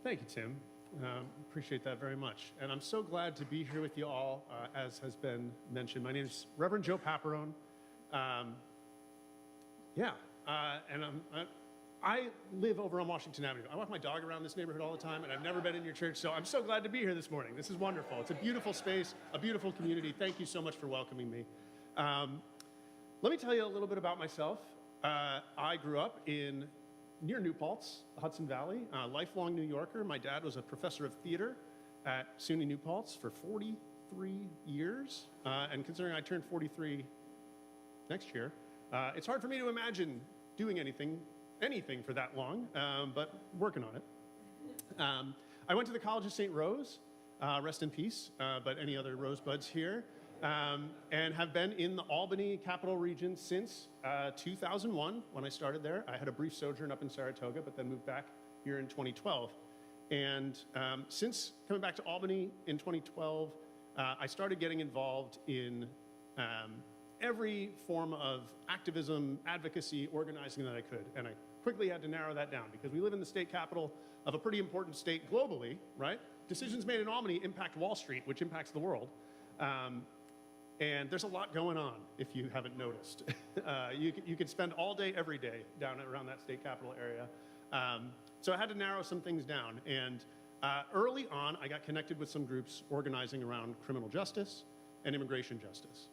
Thank you, Tim. Appreciate that very much. And I'm so glad to be here with you all, as has been mentioned. My name is Rev Joe Paparone. I live over on Washington Avenue. I walk my dog around this neighborhood all the time, and I've never been in your church, so I'm so glad to be here this morning. This is wonderful. It's a beautiful space, a beautiful community. Thank you so much for welcoming me. Let me tell you a little bit about myself. I grew up near New Paltz, the Hudson Valley, a lifelong New Yorker. My dad was a professor of theater at SUNY New Paltz for 43 years, and considering I turned 43 next year, it's hard for me to imagine doing anything for that long, but working on it. I went to the College of St. Rose, rest in peace, but any other rosebuds here, and have been in the Albany capital region since 2001 when I started there. I had a brief sojourn up in Saratoga, but then moved back here in 2012. And since coming back to Albany in 2012, I started getting involved in every form of activism, advocacy, organizing that I could. And I quickly had to narrow that down because we live in the state capital of a pretty important state globally, right? Decisions made in Albany impact Wall Street, which impacts the world. And there's a lot going on, if you haven't noticed. You could spend all day, every day down around that state capital area. So I had to narrow some things down. And early on, I got connected with some groups organizing around criminal justice and immigration justice.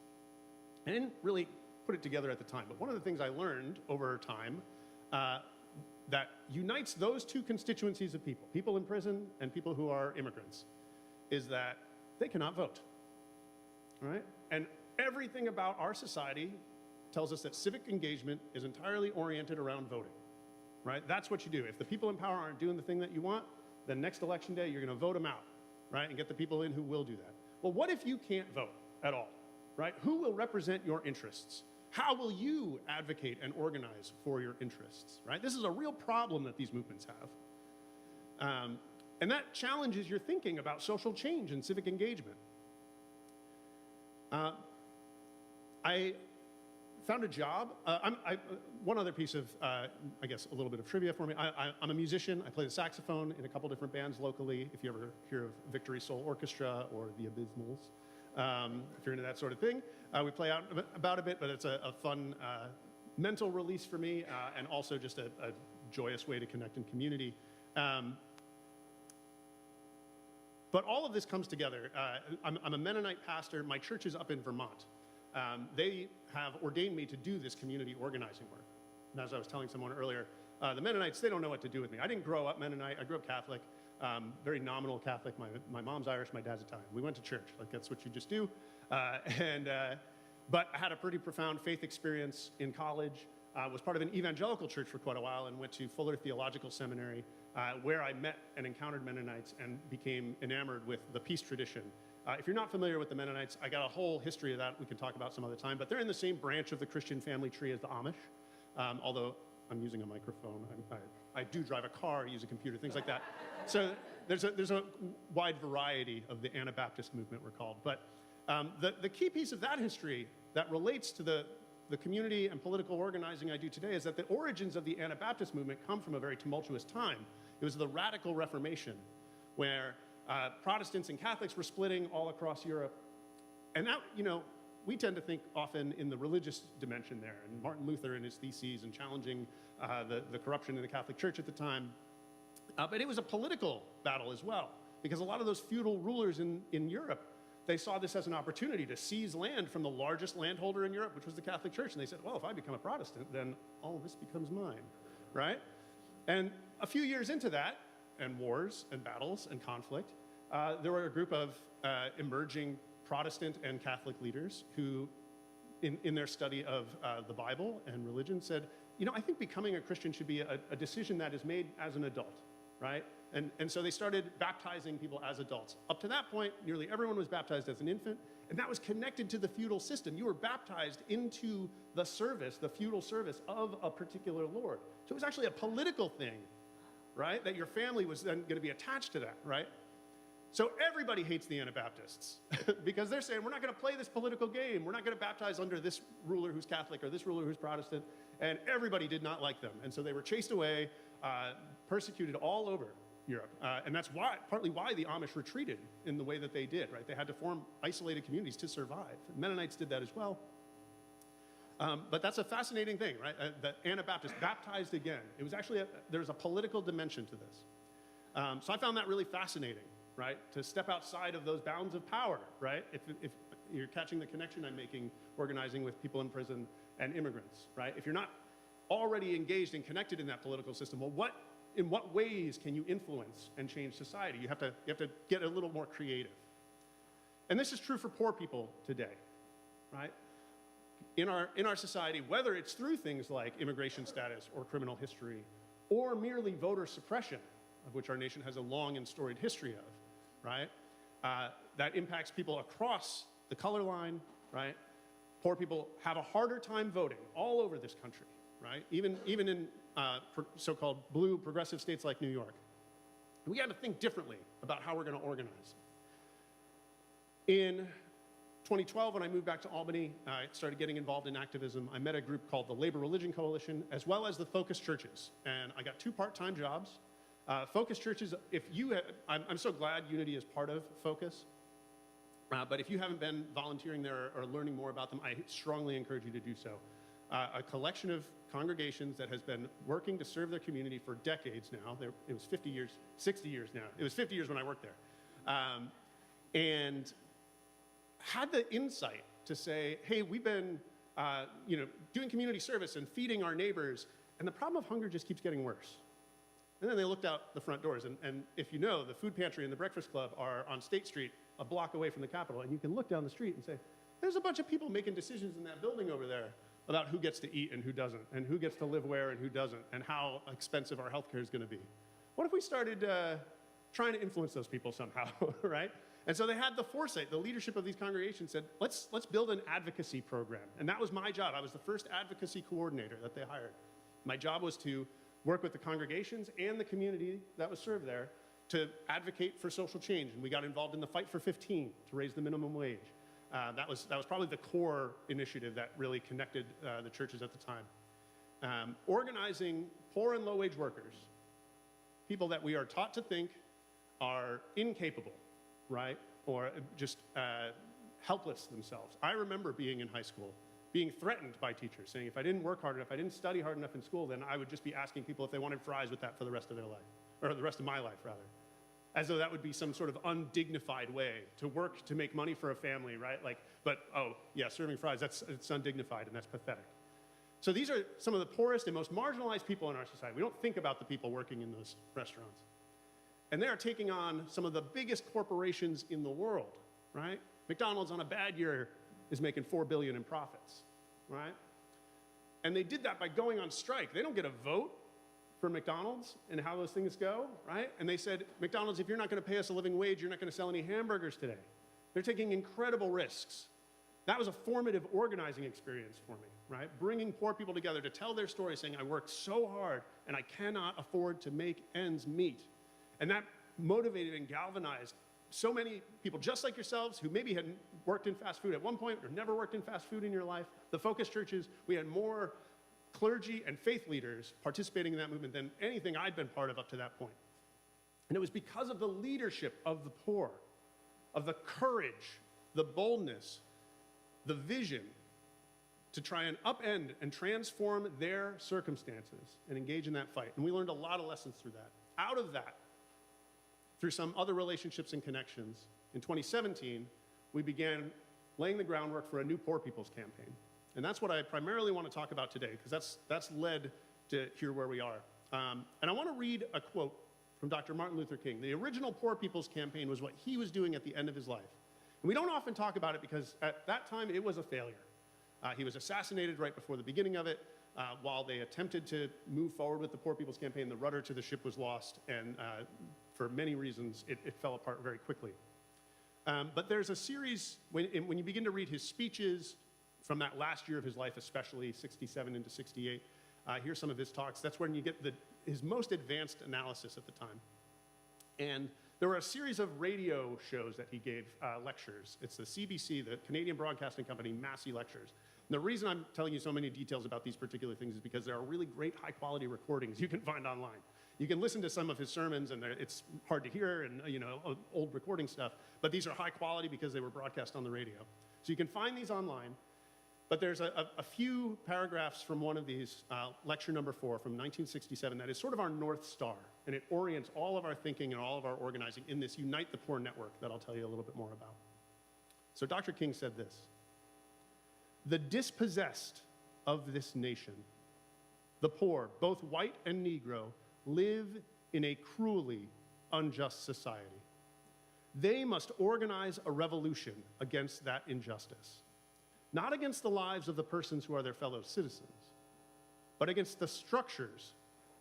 I didn't really put it together at the time, but one of the things I learned over time that unites those two constituencies of people in prison and people who are immigrants, is that they cannot vote, right? And everything about our society tells us that civic engagement is entirely oriented around voting, right? That's what you do. If the people in power aren't doing the thing that you want, then next election day, you're gonna vote them out, right? And get the people in who will do that. Well, what if you can't vote at all, right? Who will represent your interests? How will you advocate and organize for your interests, right? This is a real problem that these movements have. And that challenges your thinking about social change and civic engagement. I found a job. One other piece of, I guess, a little bit of trivia for me. I'm a musician. I play the saxophone in a couple different bands locally. If you ever hear of Victory Soul Orchestra or the Abysmals, if you're into that sort of thing. We play out about a bit, but it's a fun mental release for me, and also just a joyous way to connect in community. But all of this comes together. I'm a Mennonite pastor. My church is up in Vermont. They have ordained me to do this community organizing work. And as I was telling someone earlier, the Mennonites, they don't know what to do with me. I didn't grow up Mennonite. I grew up Catholic, very nominal Catholic. My mom's Irish, my dad's Italian. We went to church, like that's what you just do. But I had a pretty profound faith experience in college. Was part of an evangelical church for quite a while and went to Fuller Theological Seminary, where I met and encountered Mennonites and became enamored with the peace tradition. If you're not familiar with the Mennonites, I got a whole history of that we can talk about some other time, but they're in the same branch of the Christian family tree as the Amish, although I'm using a microphone. I do drive a car, use a computer, things like that. So there's a wide variety of the Anabaptist movement, we're called. But the key piece of that history that relates to the community and political organizing I do today is that the origins of the Anabaptist movement come from a very tumultuous time. It was the Radical Reformation, where Protestants and Catholics were splitting all across Europe. And that, we tend to think often in the religious dimension there, and Martin Luther and his theses and challenging the corruption in the Catholic Church at the time. But it was a political battle as well, because a lot of those feudal rulers in Europe, they saw this as an opportunity to seize land from the largest landholder in Europe, which was the Catholic Church. And they said, well, if I become a Protestant, then all of this becomes mine, right? And a few years into that, and wars and battles and conflict, there were a group of emerging Protestant and Catholic leaders who, in their study of the Bible and religion, said, I think becoming a Christian should be a decision that is made as an adult, right? And so they started baptizing people as adults. Up to that point, nearly everyone was baptized as an infant, and that was connected to the feudal system. You were baptized into the service, the feudal service of a particular lord. So it was actually a political thing, right? That your family was then going to be attached to that, right? So everybody hates the Anabaptists because they're saying, we're not going to play this political game. We're not going to baptize under this ruler who's Catholic or this ruler who's Protestant. And everybody did not like them. And so they were chased away, persecuted all over. Europe. And that's partly why the Amish retreated in the way that they did, right? They had to form isolated communities to survive. Mennonites did that as well. But that's a fascinating thing, right? The Anabaptists baptized again. It was actually, there's a political dimension to this. So I found that really fascinating, right? To step outside of those bounds of power, right? If you're catching the connection I'm making, organizing with people in prison and immigrants, right? If you're not already engaged and connected in that political system, well, in what ways can you influence and change society? You have to get a little more creative. And this is true for poor people today, right? In our society, whether it's through things like immigration status or criminal history, or merely voter suppression, of which our nation has a long and storied history of, right? That impacts people across the color line, right? Poor people have a harder time voting all over this country, right? Even in so-called blue progressive states like New York. We got to think differently about how we're going to organize. In 2012, when I moved back to Albany, I started getting involved in activism. I met a group called the Labor Religion Coalition, as well as the Focus Churches. And I got 2 part-time jobs. Focus Churches, I'm so glad Unity is part of Focus. But if you haven't been volunteering there or learning more about them, I strongly encourage you to do so. A collection of congregations that has been working to serve their community for decades now. It was 50 years, 60 years now. It was 50 years when I worked there. And had the insight to say, hey, we've been doing community service and feeding our neighbors, and the problem of hunger just keeps getting worse. And then they looked out the front doors, and if you know, the food pantry and the breakfast club are on State Street, a block away from the Capitol, and you can look down the street and say, there's a bunch of people making decisions in that building over there about who gets to eat and who doesn't, and who gets to live where and who doesn't, and how expensive our healthcare is going to be. What if we started trying to influence those people somehow, right? And so they had the foresight, the leadership of these congregations said, let's build an advocacy program. And that was my job. I was the first advocacy coordinator that they hired. My job was to work with the congregations and the community that was served there to advocate for social change. And we got involved in the Fight for 15 to raise the minimum wage. That was probably the core initiative that really connected the churches at the time. Organizing poor and low-wage workers, people that we are taught to think are incapable, right? Or just helpless themselves. I remember being in high school, being threatened by teachers, saying if I didn't work hard enough, if I didn't study hard enough in school, then I would just be asking people if they wanted fries with that for the rest of their life, or the rest of my life, rather. As though that would be some sort of undignified way to work to make money for a family, right? But oh, yeah, serving fries, it's undignified and that's pathetic. So these are some of the poorest and most marginalized people in our society. We don't think about the people working in those restaurants. And they are taking on some of the biggest corporations in the world, right? McDonald's on a bad year is making $4 billion in profits, right? And they did that by going on strike. They don't get a vote for McDonald's and how those things go, right? And they said, McDonald's, if you're not going to pay us a living wage, you're not going to sell any hamburgers today. They're taking incredible risks. That was a formative organizing experience for me, right? Bringing poor people together to tell their story, saying, I worked so hard and I cannot afford to make ends meet. And that motivated and galvanized so many people just like yourselves who maybe hadn't worked in fast food at one point or never worked in fast food in your life. The Focus Churches, we had more clergy and faith leaders participating in that movement than anything I'd been part of up to that point. And it was because of the leadership of the poor, of the courage, the boldness, the vision to try and upend and transform their circumstances and engage in that fight. And we learned a lot of lessons through that. Out of that, through some other relationships and connections, in 2017, we began laying the groundwork for a new Poor People's Campaign. And that's what I primarily want to talk about today, because that's led to here where we are. And I want to read a quote from Dr. Martin Luther King. The original Poor People's Campaign was what he was doing at the end of his life. And we don't often talk about it because at that time it was a failure. He was assassinated right before the beginning of it. While they attempted to move forward with the Poor People's Campaign, the rudder to the ship was lost, and for many reasons, it fell apart very quickly. But there's a series, when you begin to read his speeches from that last year of his life, especially 67 into 68, here's some of his talks. That's when you get his most advanced analysis at the time. And there were a series of radio shows that he gave lectures. It's the CBC, the Canadian Broadcasting Company, Massey Lectures. And the reason I'm telling you so many details about these particular things is because there are really great high-quality recordings you can find online. You can listen to some of his sermons, and it's hard to hear, and old recording stuff, but these are high quality because they were broadcast on the radio. So you can find these online, but there's a few paragraphs from one of these, lecture number 4 from 1967, that is sort of our North Star, and it orients all of our thinking and all of our organizing in this Unite the Poor network that I'll tell you a little bit more about. So Dr. King said this: "The dispossessed of this nation, the poor, both white and Negro, live in a cruelly unjust society. They must organize a revolution against that injustice, not against the lives of the persons who are their fellow citizens, but against the structures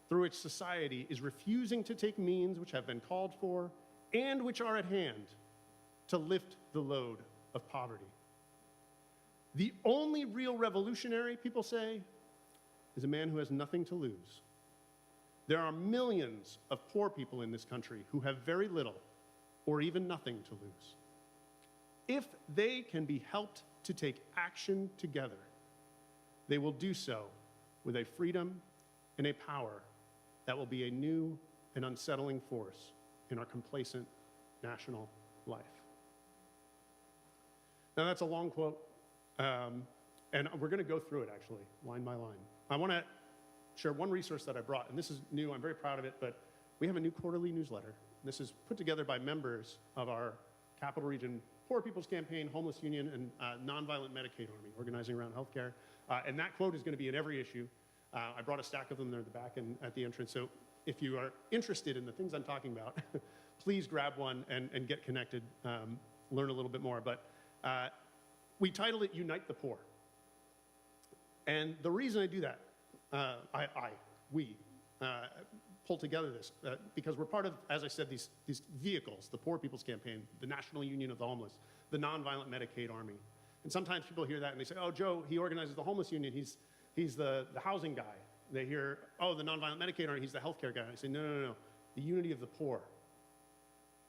through which society is refusing to take means which have been called for and which are at hand to lift the load of poverty. The only real revolutionary," people say, "is a man who has nothing to lose. There are millions of poor people in this country who have very little or even nothing to lose. If they can be helped to take action together, they will do so with a freedom and a power that will be a new and unsettling force in our complacent national life." Now, that's a long quote, and we're going to go through it, actually, line by line. I want to share one resource that I brought, and this is new. I'm very proud of it, but we have a new quarterly newsletter. This is put together by members of our Capital Region Poor People's Campaign, Homeless Union, and Nonviolent Medicaid Army, organizing around healthcare. And that quote is going to be in every issue. I brought a stack of them there at the back and at the entrance. So if you are interested in the things I'm talking about, please grab one and get connected, learn a little bit more. But we titled it Unite the Poor. And the reason I do that, we pull together this because we're part of, as I said, these vehicles: the Poor People's Campaign, the National Union of the Homeless, the Nonviolent Medicaid Army. And sometimes people hear that and they say, "Oh, Joe, he organizes the homeless union. He's the housing guy." They hear, "Oh, the Nonviolent Medicaid Army, he's the healthcare guy." And I say, no. The unity of the poor.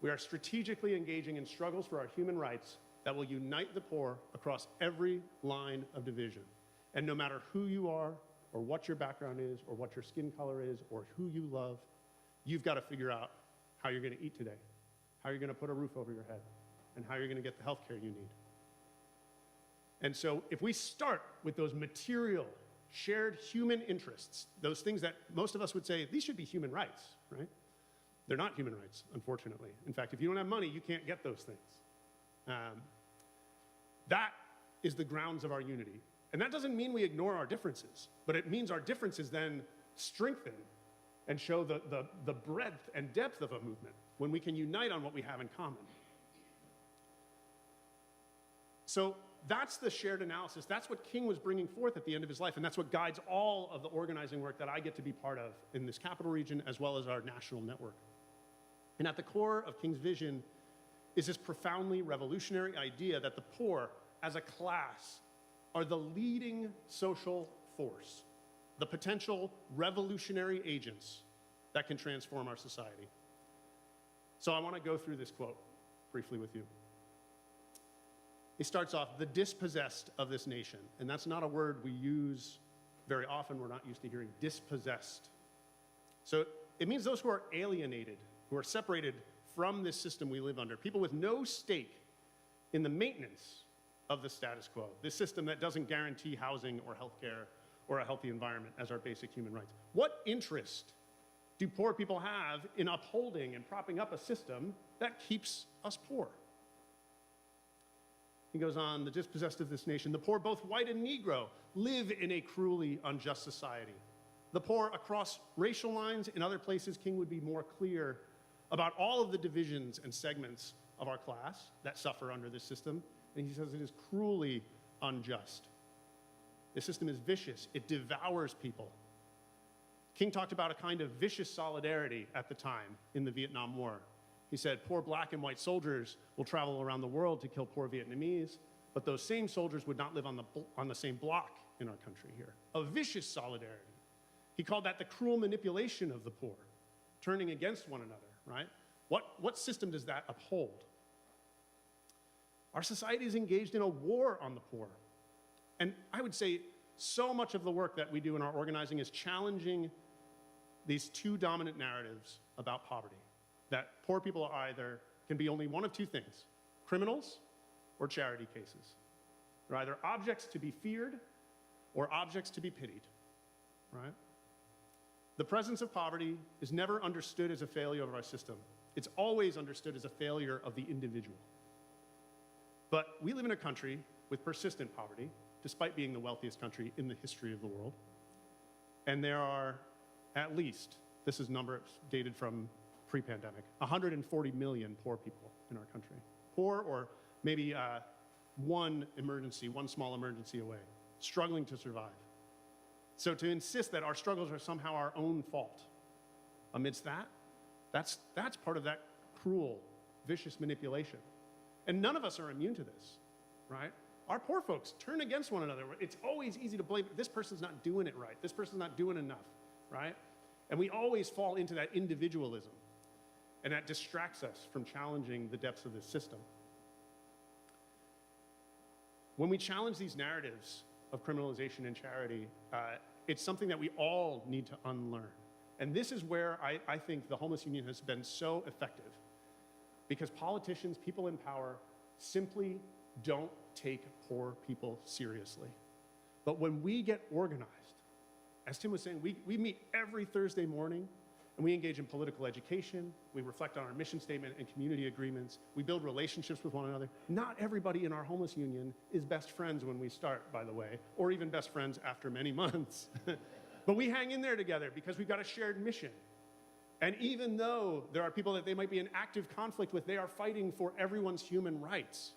We are strategically engaging in struggles for our human rights that will unite the poor across every line of division. And no matter who you are, or what your background is, or what your skin color is, or who you love, you've got to figure out how you're going to eat today, how you're going to put a roof over your head, and how you're going to get the health care you need. And so if we start with those material, shared human interests, those things that most of us would say, these should be human rights, right? They're not human rights, unfortunately. In fact, if you don't have money, you can't get those things. That is the grounds of our unity. And that doesn't mean we ignore our differences, but it means our differences then strengthen and show the breadth and depth of a movement when we can unite on what we have in common. So that's the shared analysis. That's what King was bringing forth at the end of his life, and that's what guides all of the organizing work that I get to be part of in this capital region as well as our national network. And at the core of King's vision is this profoundly revolutionary idea that the poor, as a class, are the leading social force, the potential revolutionary agents that can transform our society. So I want to go through this quote briefly with you. He starts off, "The dispossessed of this nation," and that's not a word we use very often. We're not used to hearing dispossessed. So it means those who are alienated, who are separated from this system we live under, people with no stake in the maintenance of the status quo, this system that doesn't guarantee housing or healthcare or a healthy environment as our basic human rights. What interest do poor people have in upholding and propping up a system that keeps us poor? He goes on, "The dispossessed of this nation, the poor, both white and Negro, live in a cruelly unjust society. The poor across racial lines, in other places, King would be more clear about all of the divisions and segments of our class that suffer under this system. And he says it is cruelly unjust. The system is vicious. It devours people. King talked about a kind of vicious solidarity at the time in the Vietnam War. He said, poor black and white soldiers will travel around the world to kill poor Vietnamese, but those same soldiers would not live on the same block in our country here. A vicious solidarity. He called that the cruel manipulation of the poor, turning against one another, right? What system does that uphold? Our society is engaged in a war on the poor. And I would say so much of the work that we do in our organizing is challenging these two dominant narratives about poverty, that poor people are can be only one of two things, criminals or charity cases. They're either objects to be feared or objects to be pitied, right? The presence of poverty is never understood as a failure of our system. It's always understood as a failure of the individual. But we live in a country with persistent poverty, despite being the wealthiest country in the history of the world. And there are at least, this is numbers dated from pre-pandemic, 140 million poor people in our country. Poor or maybe one small emergency away, struggling to survive. So to insist that our struggles are somehow our own fault amidst that's part of that cruel, vicious manipulation. And none of us are immune to this, right? Our poor folks turn against one another. It's always easy to blame, this person's not doing it right, this person's not doing enough, right? And we always fall into that individualism, and that distracts us from challenging the depths of this system. When we challenge these narratives of criminalization and charity, it's something that we all need to unlearn. And this is where I think the Homeless Union has been so effective, because politicians, people in power, simply don't take poor people seriously. But when we get organized, as Tim was saying, we meet every Thursday morning, and we engage in political education, we reflect on our mission statement and community agreements, we build relationships with one another. Not everybody in our homeless union is best friends when we start, by the way, or even best friends after many months. But we hang in there together because we've got a shared mission. And even though there are people that they might be in active conflict with, they are fighting for everyone's human rights.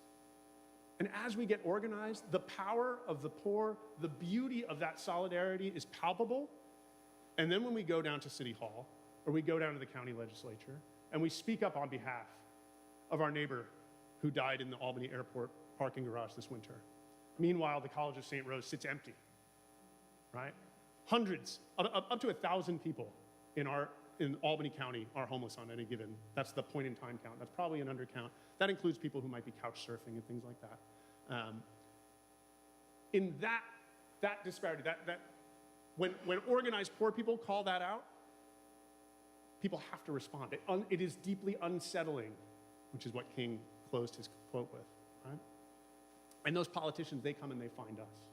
And as we get organized, the power of the poor, the beauty of that solidarity is palpable. And then when we go down to City Hall, or we go down to the county legislature, and we speak up on behalf of our neighbor who died in the Albany airport parking garage this winter. Meanwhile, the College of St. Rose sits empty, right? Hundreds, up to 1,000 people in Albany County are homeless on any given, that's the point in time count. That's probably an undercount. That includes people who might be couch surfing and things like that. In that disparity, when organized poor people call that out, people have to respond. It is deeply unsettling, which is what King closed his quote with, right? And those politicians, they come and they find us,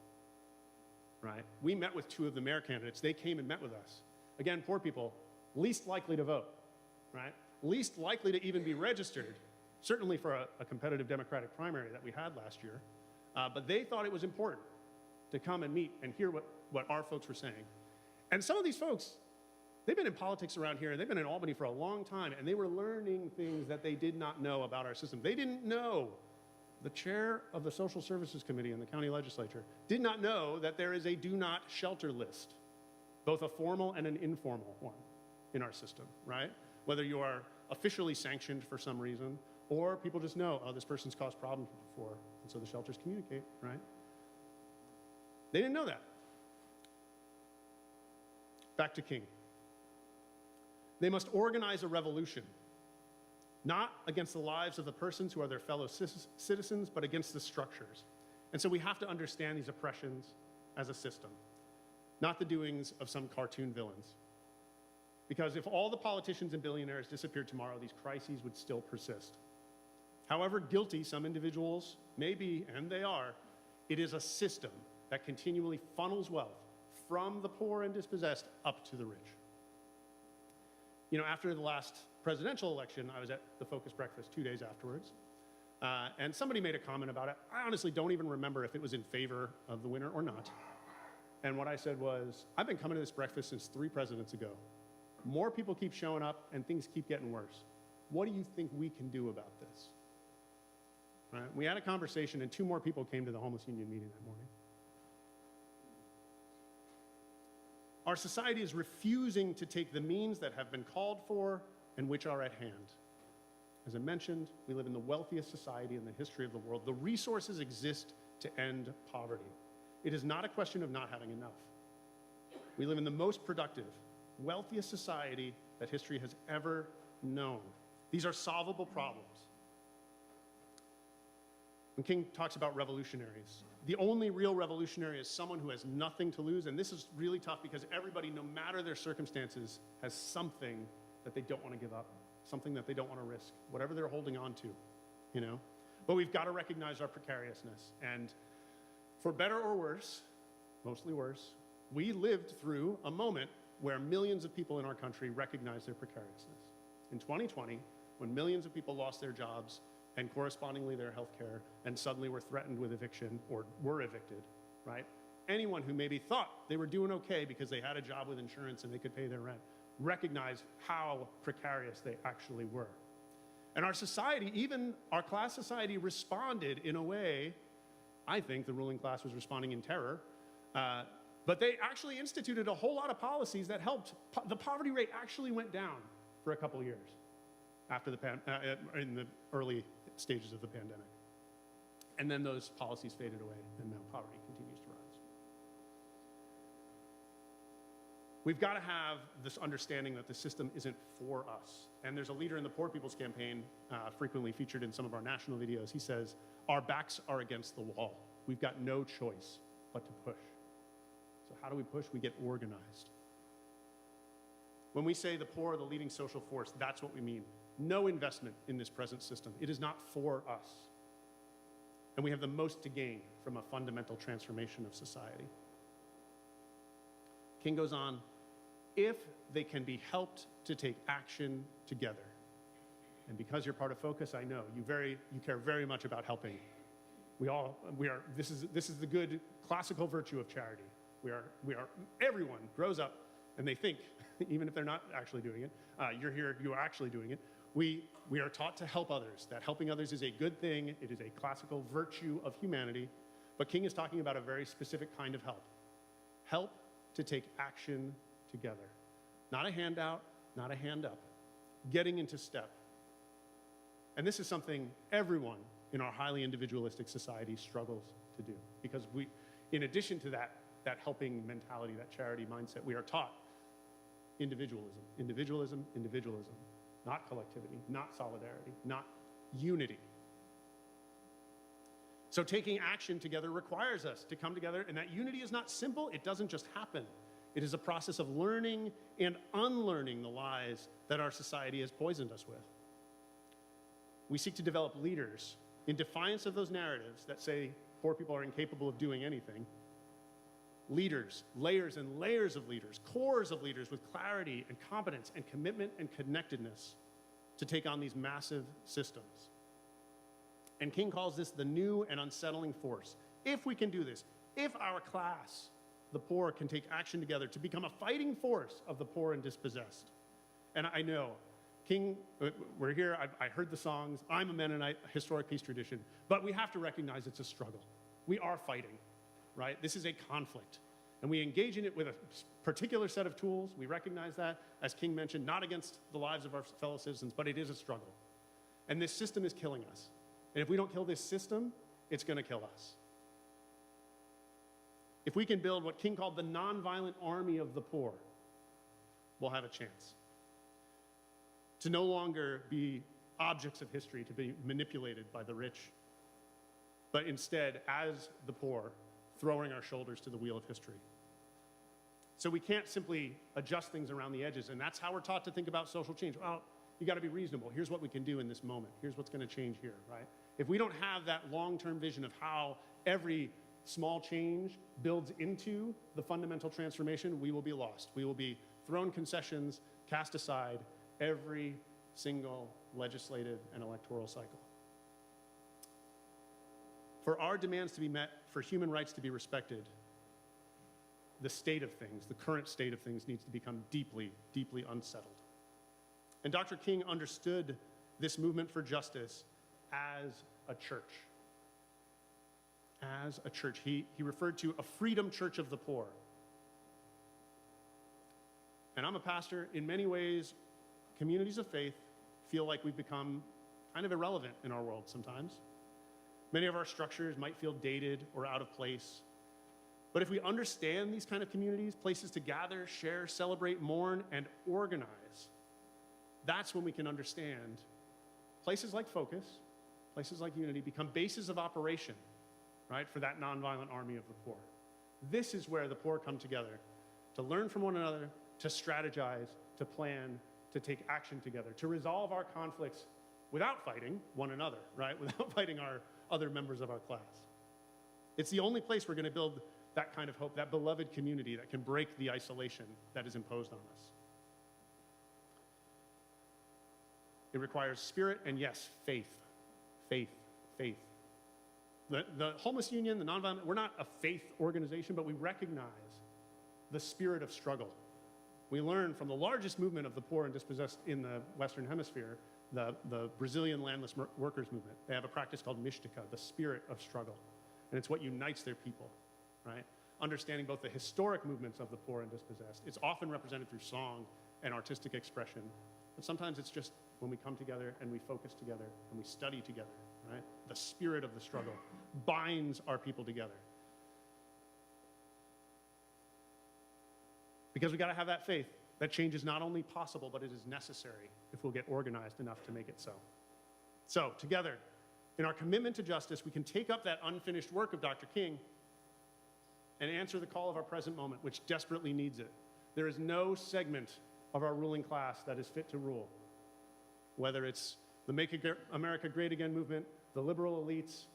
right? We met with 2 of the mayor candidates. They came and met with us. Again, poor people, least likely to vote, right? Least likely to even be registered, certainly for a competitive Democratic primary that we had last year. But they thought it was important to come and meet and hear what our folks were saying. And some of these folks, they've been in politics around here, and they've been in Albany for a long time, and they were learning things that they did not know about our system. They didn't know, the chair of the Social Services Committee in the county legislature did not know that there is a do not shelter list, both a formal and an informal one in our system, right? Whether you are officially sanctioned for some reason, or people just know, oh, this person's caused problems before, and so the shelters communicate, right? They didn't know that. Back to King. They must organize a revolution, not against the lives of the persons who are their fellow citizens, but against the structures. And so we have to understand these oppressions as a system, not the doings of some cartoon villains. Because if all the politicians and billionaires disappeared tomorrow, these crises would still persist. However guilty some individuals may be, and they are, it is a system that continually funnels wealth from the poor and dispossessed up to the rich. You know, after the last presidential election, I was at the Focus Breakfast 2 days afterwards, and somebody made a comment about it. I honestly don't even remember if it was in favor of the winner or not. And what I said was, I've been coming to this breakfast since 3 presidents ago. More people keep showing up, and things keep getting worse. What do you think we can do about this? Right? We had a conversation, and 2 more people came to the Homeless Union meeting that morning. Our society is refusing to take the means that have been called for and which are at hand. As I mentioned, we live in the wealthiest society in the history of the world. The resources exist to end poverty. It is not a question of not having enough. We live in the most productive, wealthiest society that history has ever known. These are solvable problems. When King talks about revolutionaries, the only real revolutionary is someone who has nothing to lose. And this is really tough because everybody, no matter their circumstances, has something that they don't want to give up, something that they don't want to risk, whatever they're holding on to, you know? But we've got to recognize our precariousness. And for better or worse, mostly worse, we lived through a moment where millions of people in our country recognized their precariousness. In 2020, when millions of people lost their jobs and correspondingly their health care and suddenly were threatened with eviction or were evicted, right? Anyone who maybe thought they were doing okay because they had a job with insurance and they could pay their rent recognized how precarious they actually were. And our society, even our class society, responded in a way, I think the ruling class was responding in terror, but they actually instituted a whole lot of policies that helped. The poverty rate actually went down for a couple years after in the early stages of the pandemic. And then those policies faded away, and now poverty continues to rise. We've got to have this understanding that the system isn't for us. And there's a leader in the Poor People's Campaign, frequently featured in some of our national videos. He says, our backs are against the wall. We've got no choice but to push. So how do we push? We get organized. When we say the poor are the leading social force, that's what we mean. No investment in this present system. It is not for us. And we have the most to gain from a fundamental transformation of society. King goes on, if they can be helped to take action together. And because you're part of Focus, I know you care very much about helping. This is the good classical virtue of charity. Everyone grows up and they think, even if they're not actually doing it, you're here, you are actually doing it. We are taught to help others, that helping others is a good thing. It is a classical virtue of humanity. But King is talking about a very specific kind of help. Help to take action together. Not a handout, not a hand up. Getting into step. And this is something everyone in our highly individualistic society struggles to do. Because in addition to that helping mentality, that charity mindset, we are taught individualism, individualism, individualism. Not collectivity, not solidarity, not unity. So taking action together requires us to come together, and that unity is not simple. It doesn't just happen. It is a process of learning and unlearning the lies that our society has poisoned us with. We seek to develop leaders in defiance of those narratives that say poor people are incapable of doing anything. Leaders, layers and layers of leaders, cores of leaders with clarity and competence and commitment and connectedness to take on these massive systems. And King calls this the new and unsettling force. If we can do this, if our class, the poor, can take action together to become a fighting force of the poor and dispossessed. And I know, King, we're here, I heard the songs, I'm a Mennonite, historic peace tradition, but we have to recognize it's a struggle. We are fighting. Right? This is a conflict. And we engage in it with a particular set of tools. We recognize that, as King mentioned, not against the lives of our fellow citizens, but it is a struggle. And this system is killing us. And if we don't kill this system, it's going to kill us. If we can build what King called the nonviolent army of the poor, we'll have a chance to no longer be objects of history, to be manipulated by the rich, but instead, as the poor, throwing our shoulders to the wheel of history. So we can't simply adjust things around the edges, and that's how we're taught to think about social change. Well, you got to be reasonable. Here's what we can do in this moment. Here's what's going to change here, right? If we don't have that long-term vision of how every small change builds into the fundamental transformation, we will be lost. We will be thrown concessions, cast aside every single legislative and electoral cycle. For our demands to be met, for human rights to be respected, the state of things, the current state of things, needs to become deeply, deeply unsettled. And Dr. King understood this movement for justice as a church. As a church. He referred to a freedom church of the poor. And I'm a pastor. In many ways, communities of faith feel like we've become kind of irrelevant in our world sometimes. Many of our structures might feel dated or out of place. But if we understand these kind of communities, places to gather, share, celebrate, mourn, and organize, that's when we can understand places like Focus, places like Unity, become bases of operation, right, for that nonviolent army of the poor. This is where the poor come together to learn from one another, to strategize, to plan, to take action together, to resolve our conflicts without fighting one another, right? Without fighting our other members of our class. It's the only place we're going to build that kind of hope, that beloved community that can break the isolation that is imposed on us. It requires spirit and, yes, faith. Faith, faith. The Homeless Union, the Nonviolent, we're not a faith organization, but we recognize the spirit of struggle. We learn from the largest movement of the poor and dispossessed in the Western Hemisphere, the Brazilian landless workers movement. They have a practice called Mística, the spirit of struggle. And it's what unites their people, right? Understanding both the historic movements of the poor and dispossessed. It's often represented through song and artistic expression. But sometimes it's just when we come together and we focus together and we study together, right? The spirit of the struggle binds our people together. Because we got to have that faith that change is not only possible, but it is necessary if we'll get organized enough to make it so. So, together, in our commitment to justice, we can take up that unfinished work of Dr. King and answer the call of our present moment, which desperately needs it. There is no segment of our ruling class that is fit to rule. Whether it's the Make America Great Again movement, the liberal elites,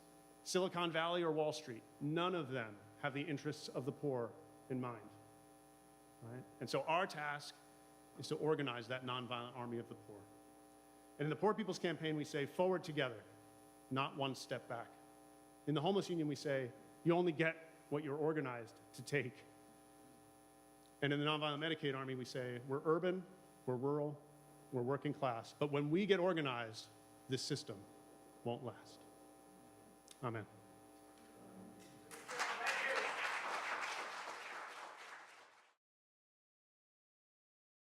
Silicon Valley, or Wall Street, none of them have the interests of the poor in mind. Right? And so our task is to organize that nonviolent army of the poor. And in the Poor People's Campaign, we say, forward together, not one step back. In the Homeless Union, we say, you only get what you're organized to take. And in the Nonviolent Medicaid Army, we say, we're urban, we're rural, we're working class. But when we get organized, this system won't last. Amen.